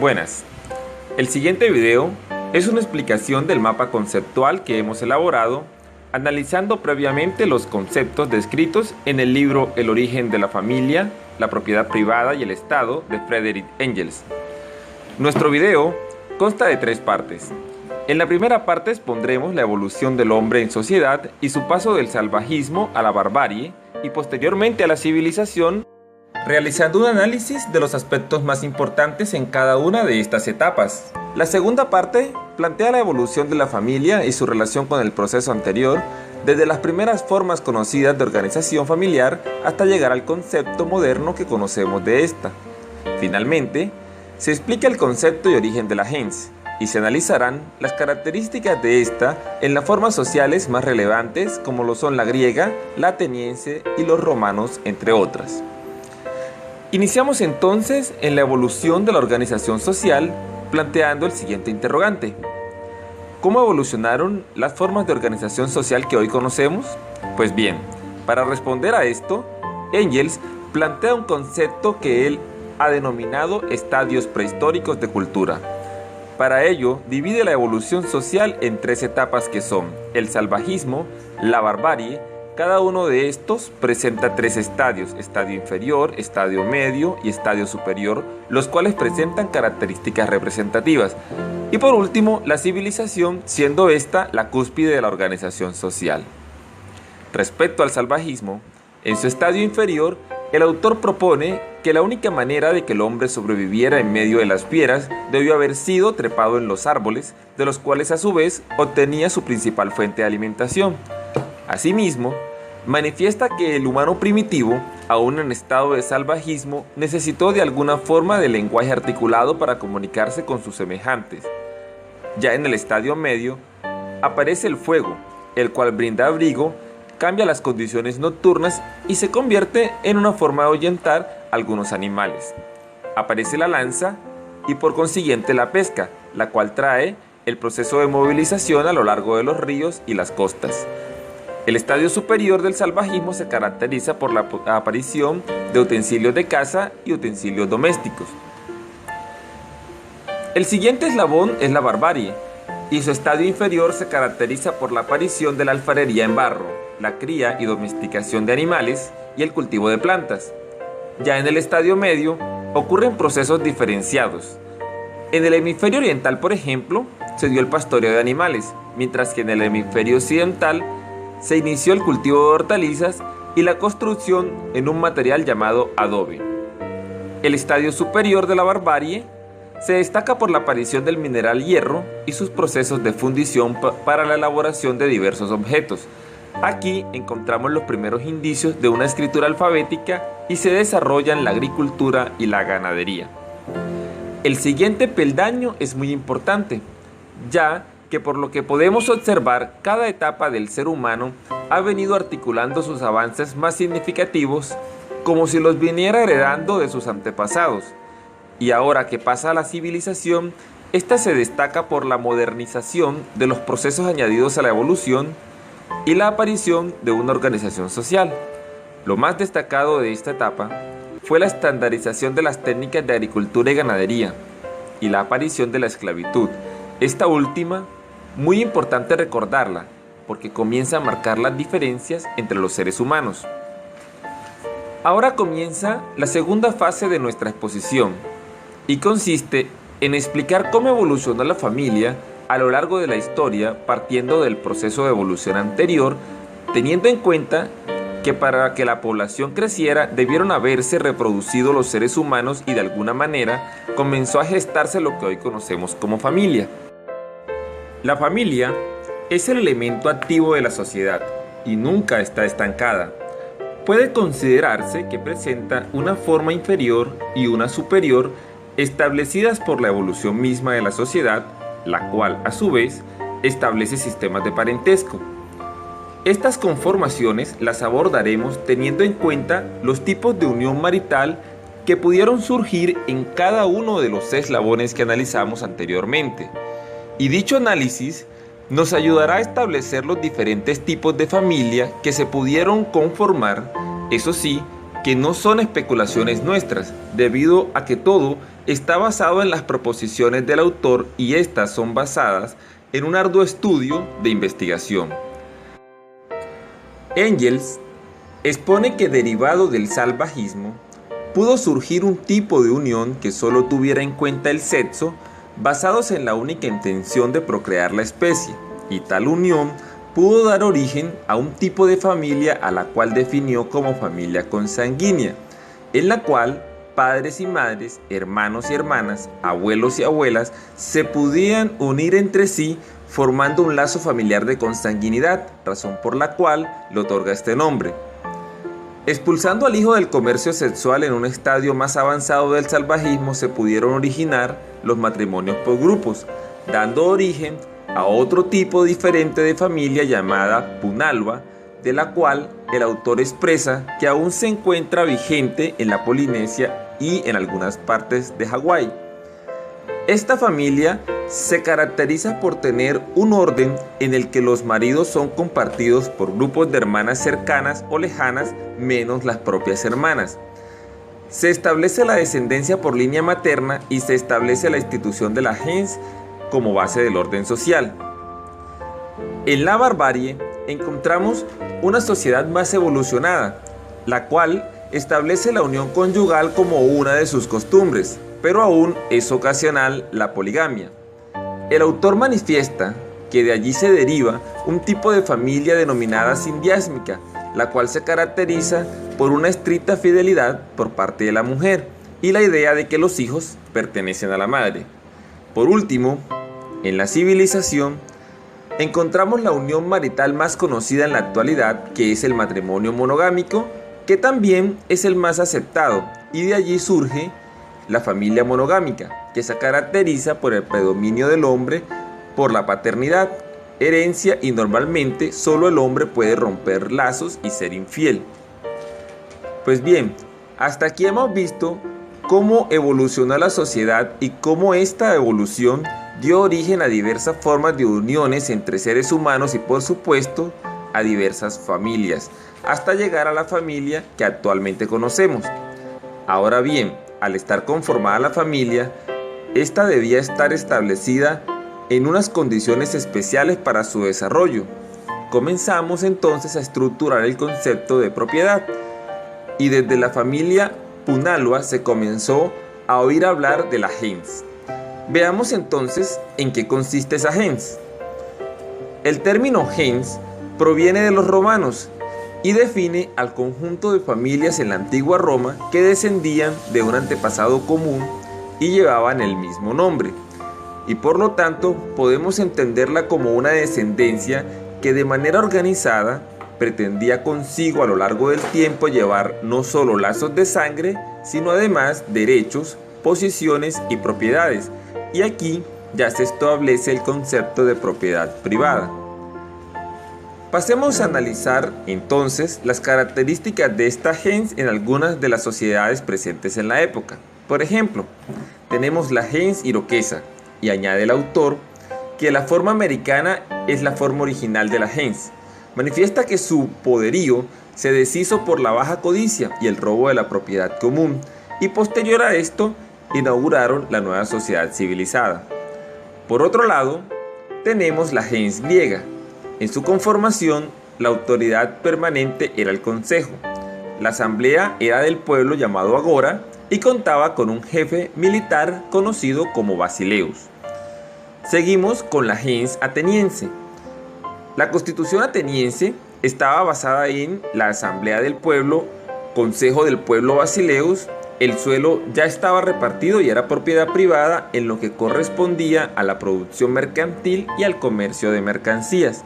Buenas, el siguiente video es una explicación del mapa conceptual que hemos elaborado analizando previamente los conceptos descritos en el libro El origen de la familia, la propiedad privada y el Estado de Friedrich Engels. Nuestro video consta de 3 partes. En la primera parte expondremos la evolución del hombre en sociedad y su paso del salvajismo a la barbarie y posteriormente a la civilización, realizando un análisis de los aspectos más importantes en cada una de estas etapas. La segunda parte plantea la evolución de la familia y su relación con el proceso anterior, desde las primeras formas conocidas de organización familiar hasta llegar al concepto moderno que conocemos de esta. Finalmente, se explica el concepto y origen de la gens, y se analizarán las características de esta en las formas sociales más relevantes como lo son la griega, la ateniense y los romanos, entre otras. Iniciamos entonces en la evolución de la organización social, planteando el siguiente interrogante. ¿Cómo evolucionaron las formas de organización social que hoy conocemos? Pues bien, para responder a esto, Engels plantea un concepto que él ha denominado estadios prehistóricos de cultura. Para ello, divide la evolución social en 3 etapas que son el salvajismo, la barbarie. Cada uno de estos presenta 3 estadios, estadio inferior, estadio medio y estadio superior, los cuales presentan características representativas. Y por último, la civilización, siendo esta la cúspide de la organización social. Respecto al salvajismo, en su estadio inferior, el autor propone que la única manera de que el hombre sobreviviera en medio de las fieras debió haber sido trepado en los árboles, de los cuales a su vez obtenía su principal fuente de alimentación. Asimismo, manifiesta que el humano primitivo, aún en estado de salvajismo, necesitó de alguna forma de lenguaje articulado para comunicarse con sus semejantes. Ya en el estadio medio, aparece el fuego, el cual brinda abrigo, cambia las condiciones nocturnas y se convierte en una forma de ahuyentar a algunos animales. Aparece la lanza y por consiguiente la pesca, la cual trae el proceso de movilización a lo largo de los ríos y las costas. El estadio superior del salvajismo se caracteriza por la aparición de utensilios de caza y utensilios domésticos. El siguiente eslabón es la barbarie, y su estadio inferior se caracteriza por la aparición de la alfarería en barro, la cría y domesticación de animales y el cultivo de plantas. Ya en el estadio medio ocurren procesos diferenciados. En el hemisferio oriental, por ejemplo, se dio el pastoreo de animales, mientras que en el hemisferio occidental se inició el cultivo de hortalizas y la construcción en un material llamado adobe. El estadio superior de la barbarie se destaca por la aparición del mineral hierro y sus procesos de fundición para la elaboración de diversos objetos. Aquí encontramos los primeros indicios de una escritura alfabética y se desarrollan la agricultura y la ganadería. El siguiente peldaño es muy importante, ya que por lo que podemos observar, cada etapa del ser humano ha venido articulando sus avances más significativos como si los viniera heredando de sus antepasados. Y ahora que pasa a la civilización, esta se destaca por la modernización de los procesos añadidos a la evolución y la aparición de una organización social. Lo más destacado de esta etapa fue la estandarización de las técnicas de agricultura y ganadería y la aparición de la esclavitud. Esta última, muy importante recordarla, porque comienza a marcar las diferencias entre los seres humanos. Ahora comienza la segunda fase de nuestra exposición y consiste en explicar cómo evolucionó la familia a lo largo de la historia, partiendo del proceso de evolución anterior, teniendo en cuenta que para que la población creciera debieron haberse reproducido los seres humanos y de alguna manera comenzó a gestarse lo que hoy conocemos como familia. La familia es el elemento activo de la sociedad y nunca está estancada. Puede considerarse que presenta una forma inferior y una superior establecidas por la evolución misma de la sociedad, la cual a su vez establece sistemas de parentesco. Estas conformaciones las abordaremos teniendo en cuenta los tipos de unión marital que pudieron surgir en cada uno de los eslabones que analizamos anteriormente. Y dicho análisis nos ayudará a establecer los diferentes tipos de familia que se pudieron conformar, eso sí, que no son especulaciones nuestras, debido a que todo está basado en las proposiciones del autor y estas son basadas en un arduo estudio de investigación. Engels expone que derivado del salvajismo, pudo surgir un tipo de unión que solo tuviera en cuenta el sexo, basados en la única intención de procrear la especie, y tal unión pudo dar origen a un tipo de familia a la cual definió como familia consanguínea, en la cual padres y madres, hermanos y hermanas, abuelos y abuelas se podían unir entre sí formando un lazo familiar de consanguinidad, razón por la cual le otorga este nombre. Expulsando al hijo del comercio sexual en un estadio más avanzado del salvajismo se pudieron originar los matrimonios por grupos, dando origen a otro tipo diferente de familia llamada Punalva, de la cual el autor expresa que aún se encuentra vigente en la Polinesia y en algunas partes de Hawái. Esta familia se caracteriza por tener un orden en el que los maridos son compartidos por grupos de hermanas cercanas o lejanas, menos las propias hermanas. Se establece la descendencia por línea materna y se establece la institución de la gens como base del orden social. En la barbarie encontramos una sociedad más evolucionada, la cual establece la unión conyugal como una de sus costumbres, pero aún es ocasional la poligamia. El autor manifiesta que de allí se deriva un tipo de familia denominada simbiásmica, la cual se caracteriza por una estricta fidelidad por parte de la mujer y la idea de que los hijos pertenecen a la madre. Por último, en la civilización, encontramos la unión marital más conocida en la actualidad, que es el matrimonio monogámico, que también es el más aceptado, y de allí surge la familia monogámica, que se caracteriza por el predominio del hombre por la paternidad, herencia y normalmente solo el hombre puede romper lazos y ser infiel. Pues bien, hasta aquí hemos visto cómo evolucionó la sociedad y cómo esta evolución dio origen a diversas formas de uniones entre seres humanos y por supuesto a diversas familias, hasta llegar a la familia que actualmente conocemos. Ahora bien, al estar conformada la familia, esta debía estar establecida en unas condiciones especiales para su desarrollo. Comenzamos entonces a estructurar el concepto de propiedad y desde la familia Punalva se comenzó a oír hablar de la gens. Veamos entonces en qué consiste esa gens. El término gens proviene de los romanos y define al conjunto de familias en la antigua Roma que descendían de un antepasado común y llevaban el mismo nombre, y por lo tanto podemos entenderla como una descendencia que de manera organizada pretendía consigo a lo largo del tiempo llevar no solo lazos de sangre, sino además derechos, posiciones y propiedades, y aquí ya se establece el concepto de propiedad privada. Pasemos a analizar entonces las características de esta gens en algunas de las sociedades presentes en la época. Por ejemplo, tenemos la gens iroquesa, y añade el autor que la forma americana es la forma original de la gens. Manifiesta que su poderío se deshizo por la baja codicia y el robo de la propiedad común, y posterior a esto inauguraron la nueva sociedad civilizada. Por otro lado, tenemos la gens griega. En su conformación, la autoridad permanente era el consejo. La asamblea era del pueblo llamado agora y contaba con un jefe militar conocido como Basileus. Seguimos con la gens ateniense. La constitución ateniense estaba basada en la asamblea del pueblo, consejo del pueblo Basileus. El suelo ya estaba repartido y era propiedad privada en lo que correspondía a la producción mercantil y al comercio de mercancías.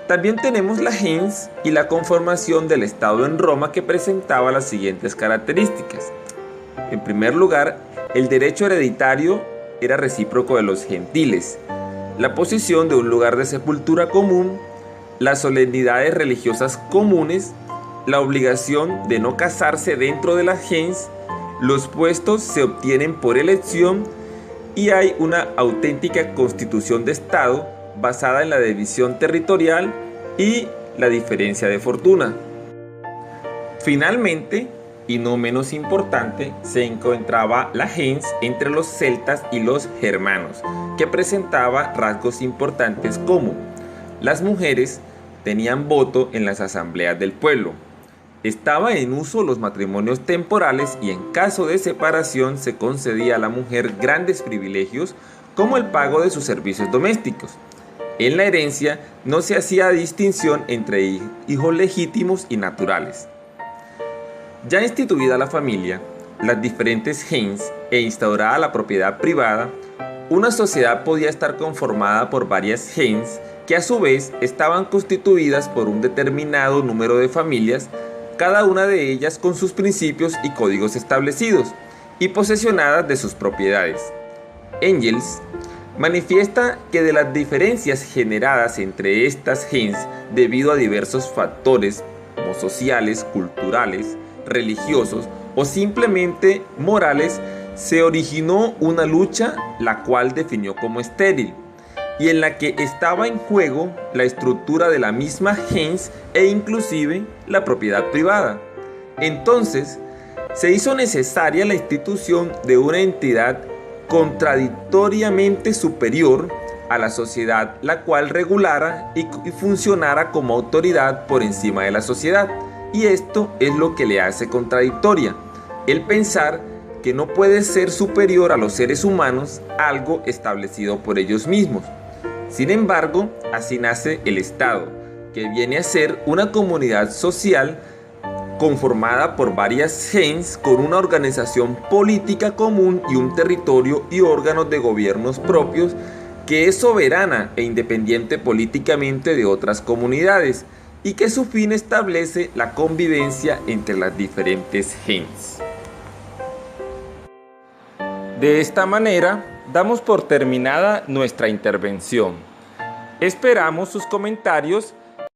También tenemos la gens y la conformación del Estado en Roma, que presentaba las siguientes características. En primer lugar, el derecho hereditario era recíproco de los gentiles, la posesión de un lugar de sepultura común, las solemnidades religiosas comunes, la obligación de no casarse dentro de la gens, los puestos se obtienen por elección y hay una auténtica constitución de Estado basada en la división territorial y la diferencia de fortuna. Finalmente, y no menos importante, se encontraba la gens entre los celtas y los germanos, que presentaba rasgos importantes como: las mujeres tenían voto en las asambleas del pueblo, estaba en uso los matrimonios temporales y en caso de separación se concedía a la mujer grandes privilegios como el pago de sus servicios domésticos. En la herencia no se hacía distinción entre hijos legítimos y naturales. Ya instituida la familia, las diferentes gens e instaurada la propiedad privada, una sociedad podía estar conformada por varias gens que a su vez estaban constituidas por un determinado número de familias, cada una de ellas con sus principios y códigos establecidos y posesionadas de sus propiedades. Engels manifiesta que de las diferencias generadas entre estas gens debido a diversos factores como sociales, culturales, religiosos o simplemente morales, se originó una lucha la cual definió como estéril y en la que estaba en juego la estructura de la misma gens e inclusive la propiedad privada. Entonces, se hizo necesaria la institución de una entidad contradictoriamente superior a la sociedad, la cual regulara y funcionara como autoridad por encima de la sociedad. Y esto es lo que le hace contradictoria, el pensar que no puede ser superior a los seres humanos algo establecido por ellos mismos. Sin embargo, así nace el Estado, que viene a ser una comunidad social conformada por varias gens con una organización política común y un territorio y órganos de gobiernos propios, que es soberana e independiente políticamente de otras comunidades y que su fin establece la convivencia entre las diferentes gens. De esta manera, damos por terminada nuestra intervención. Esperamos sus comentarios